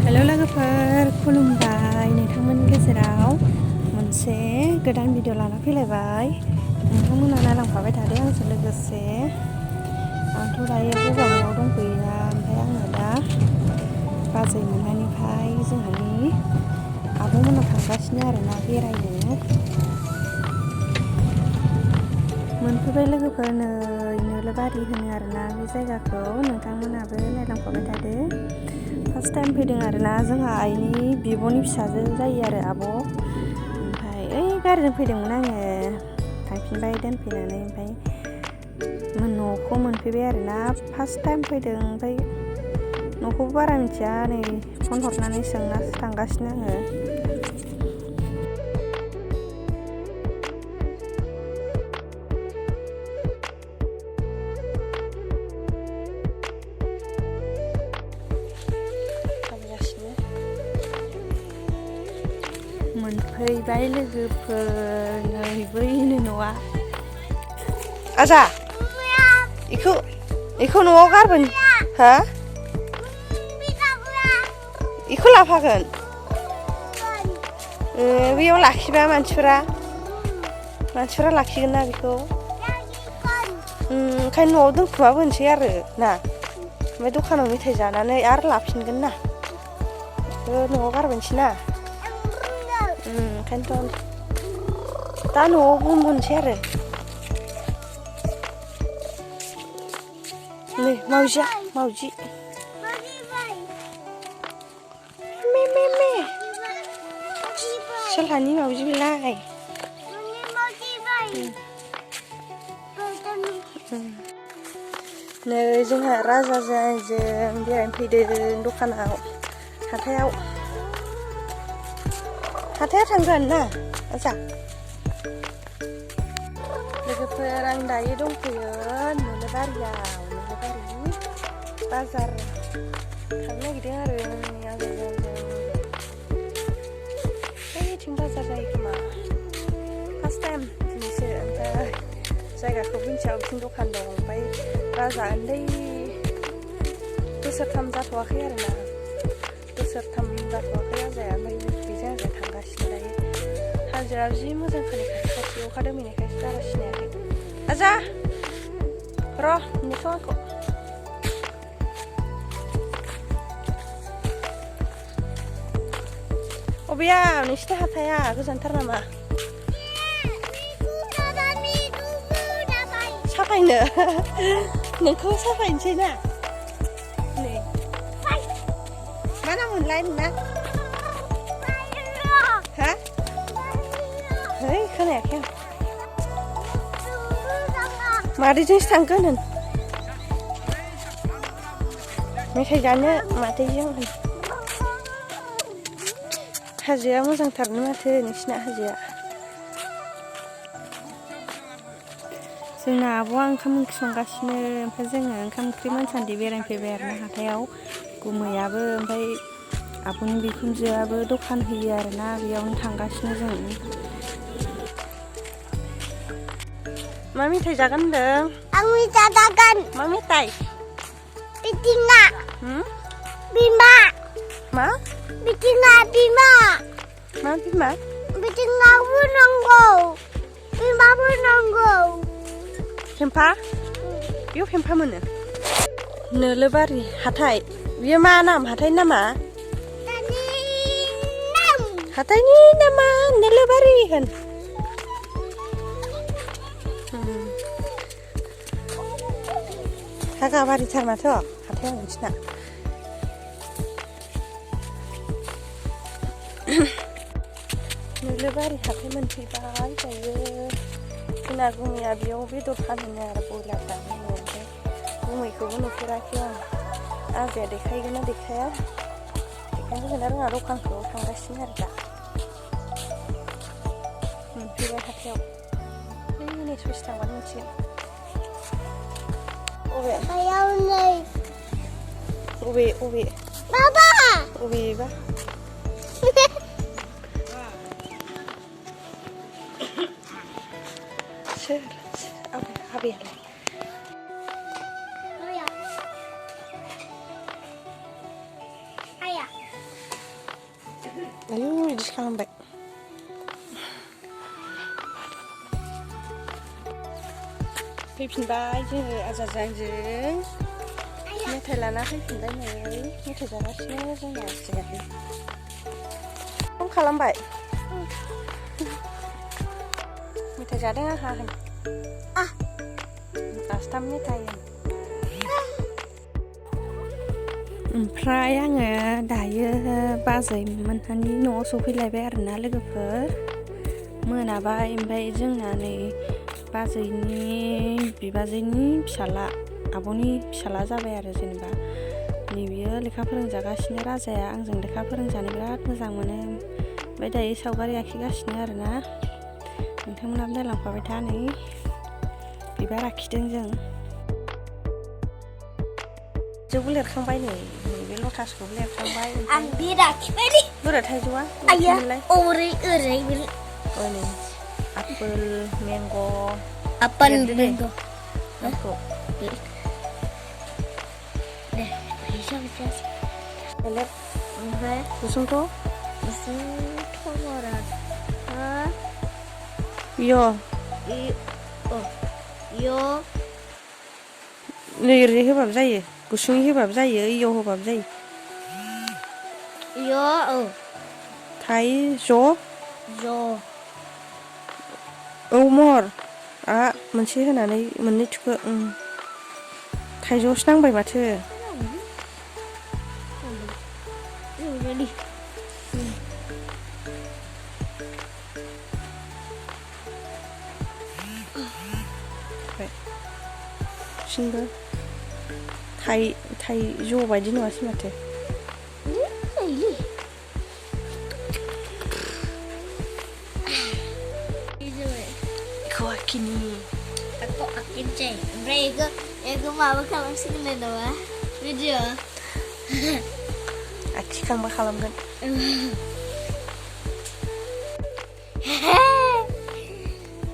हेल' लोगोफोर खुलुमबाय नोंथांमोननि गेजेराव मोनसे गोदान भिडिअ लाना फैलायबाय नोंथांमोना नायलांफाबाय थादो आंजों लोगोसे आंथ' दायो गगामुआव दंफैयोना ओमफ्राय आङो दा बाजै मोननायनिफ्राय जोंहानि आब'मोनाव थांगासिनो आरोना बेरायनो मोनफैबाय लोगोफोर नै नोलोबारि होनो आरोना बे जायगाखौ नोंथांमोनाबो नायलांफाबाय थादो फार्स्ट टाइम फैदों आरोना जोंहा आइनि बिब'नि फिसाजो जायो आरो आब' ओमफ्राय ओइ गारिजों फैदोंमोन आङो थांफिनबाय दोनफैनानै ओमफ्राय न'खौ मोनफैबाय आरोना फार्स्ट टाइम फैदों ओमफ्राय न'खौबो बारा मिथिया नै फन हरनानै सोंनासो थांगासिनो आङो मोनफैबाय लोगोफोर नै बैनो न'आ आजा इखौ न'आव गारबोन हा इखौ लाफागोन बेयाव लाखिबा मानसिफोरा लाखिगोन ना बेखौ ओंखायनो न'आव दोनखुमाबोनोसै आरो ना ओमफ्राय दखानाव मेथाइ जानानै आरो लाफिनगोन ना बेखौ न'आव गारबोनोसै ना ओंखायनोथ' दा न'आव बुंबोनोसै आरो नै मावजि मे सोरहानि मावजि बेलाय नै जोंहा राजाजों आंजों बेरायनो फैदों दखानाव हाथायाव थांगोन ना आजा लोगोफोर आं दायो दंफैयो नोलोबारियाव नोलोबारि बाजार थांनो नागिरदों आरो आजों बैथिं बाजार जायो खोमा फार्स्ट टाइम दिनैसो ओमफ्राय जायगाखौ मिन्थिया बिथिं दखान दं ओमफ्राय राजा उन्दै बोसोरथाम जाथ'वाखै आरोना बोसोरथाम जाथ'वाखै राजाया ओमफ्राय बेजों आंजों थांगासिनो दायो हाजोआ जि मोजां खाथि अखा दोमैनायखायसो बारा सिनायाखै आजा र' नेथ' आंखौ अबेया नोंसिनि हाथाया गोजानथार नामा साफायनो नोंखौ साफायनोसै ना नै मा नाम मोनलाय नोंना हा है खोनायाखै आं मादैजोंसो थांगोन होन मेथाइ जानो मादैजों होन हाजोआ मोजांथारनो माथो नोंसिना हाजोआ जोंना आब'आ ओंखाम ओंख्रि संगासिनो ओमफ्राय जोङो ओंखाम ओंख्रि मोनसान्दि बेरायनो फैबाय आरोना हाथायाव गुमैयाबो ओमफ्राय आब'नि बिखुनजोआबो दखान होयो आरोना बेयावनो थांगासिनो जों मा मेथाइ जागोन होनदों आं मेथाइ जागोन मा मेथाइ बिथिंगा बिमा मा बिथिंगा बिमा मा बिमा बिथिंगाबो नांगौ बिमाबो नांगौ फेम्फा बेयाव फेम्फा मोनो नोलोबारि हाथाय बियो मा नाम हाथायनि नामा हाथायनि नामा नोलोबारि होन हागाबारिथार माथो हाथायाव नोंसिना नोलोबारि हाथाय मोनफैबाय दायो जोंना गुमैया बेयाव बेदर फानहोनो आरो बयलार जानो ओमफ्राय गुमैखौबो नुफेराखै आं आजाया देखायगोन ना देखाया देखायनो रोङा रोङा दखानखौ थांगासिनो आरो दा मोनफैबाय हाथायाव नै ससे थांबानो मोनसिगोन अबे बाबा अबेबा सोर आबैयालाय आयु बिदिसो खालामबाय फैफिनबाय जोङो आजारजों मेथाइ लाना फैफिनबाय नै मेथाइ जागासिनो जोंना सिगां फन खालामबाय मेथाइ जादों आंहा आसथाम मेथाइ ओमफ्राय आङो दायो बाजै मोनहानि न'आव सफैलायबाय आरोना लोगोफोर मोनाबाय ओमफ्राय जोंना नै बाजैनि बिबाजैनि फिसाला आब'नि फिसाला जाबाय आरो जेनेबा नैबियो लेखा फोरोंजागासिनो राजाया आंजों लेखा फोरोंजानो बिराद मोजां मोनो ओमफ्राय दायो सावगारि आखिगासिनो आरोना नोंथांमोनाबो नायलांफाबाय था नै बिबार आखिदों जों जौबो लिरखांबाय नै बे लटासखौबो लिरखांबाय आं बे राखिबाय बोरै थाइजौआ आया ओरै नै आपेल मेंग' आपेल मेंग' आंखौ दे ओमफ्राय गुसुंथ' बारा नै ओरै होबाबो जायो गुसुङै होबाबो जायो इयाव होबाबो जायो थाइज' औ महर मोनसे होनानै मोननै थुखो थाइजौआवसो नांबाय माथो सिनबो थाइजौ बायदि नङासै माथो बेखौ आखिनि ओमफ्राय बेखौ माबा खालामसिगोन नामा भिडिअ आखिखांबा खालामगोन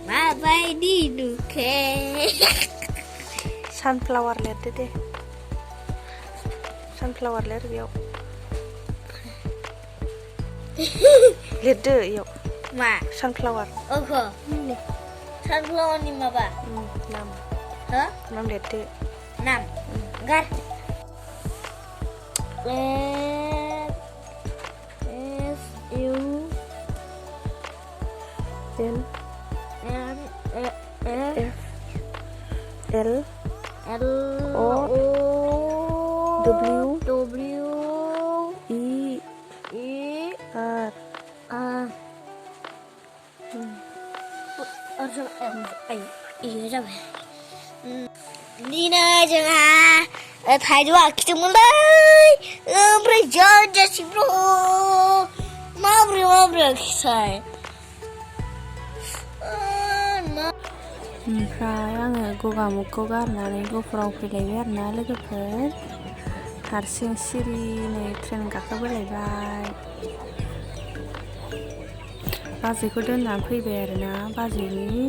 माबायदि नुखे सानफ्लावार लिरदो दे सानफ्लावार लिर बेयाव लिरदो इयाव मा सानफ्लावार सानफ्लावारनि माबा नाम नाम लिरदो नाम गार L O W E R 이거 잡아. 니네 저가 다이도 아키정물래. 오므리 저자식으로 마브리 아키사이. ओमफ्राय आङो गगा मुगखौ गारनानै गफुराव फैलायबाय आरोना लोगोफोर हारसिं सिरिनै ट्रेन गाखोबोलायबाय बाजैखौ दोननानै फैबाय आरोना बाजैनि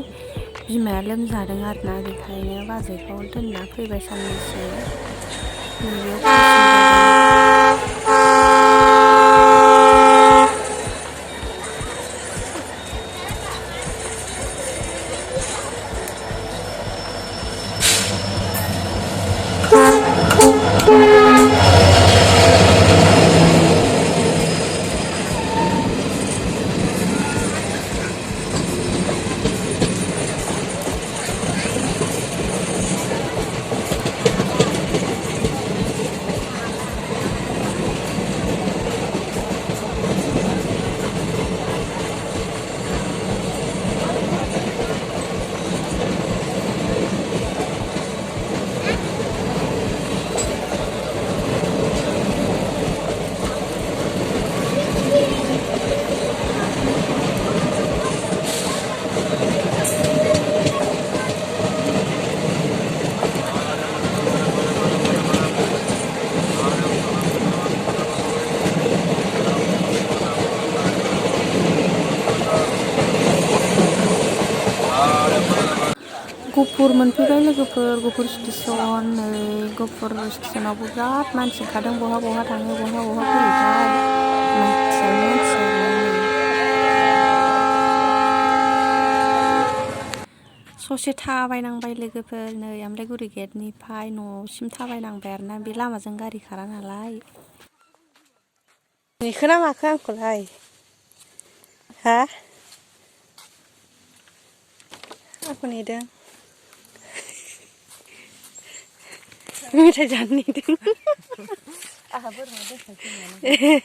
बिमाया लोमजादों आरोना बेखायनो बाजैखौ दोनना फैबाय साननैसो गफुर मोनफैबाय लोगोफोर गफुर स्टेसन नै गफुर स्टेसनावबो बिराद मानसि ओंखारदों बहा थाङो बहा फैयोथाय मानसियानो मानसि ससे थाबायनांबाय लोगोफोर नै आमलायगुरि गेटनिफ्राय न'सिम थाबायनांबाय आरोना बे लामाजों गारि खारा नालाय नेखो ना माखो आंखौलाय हा आंखौ नेदों मेथाइ जानो नेदों आंहा बोरमा दोनखायो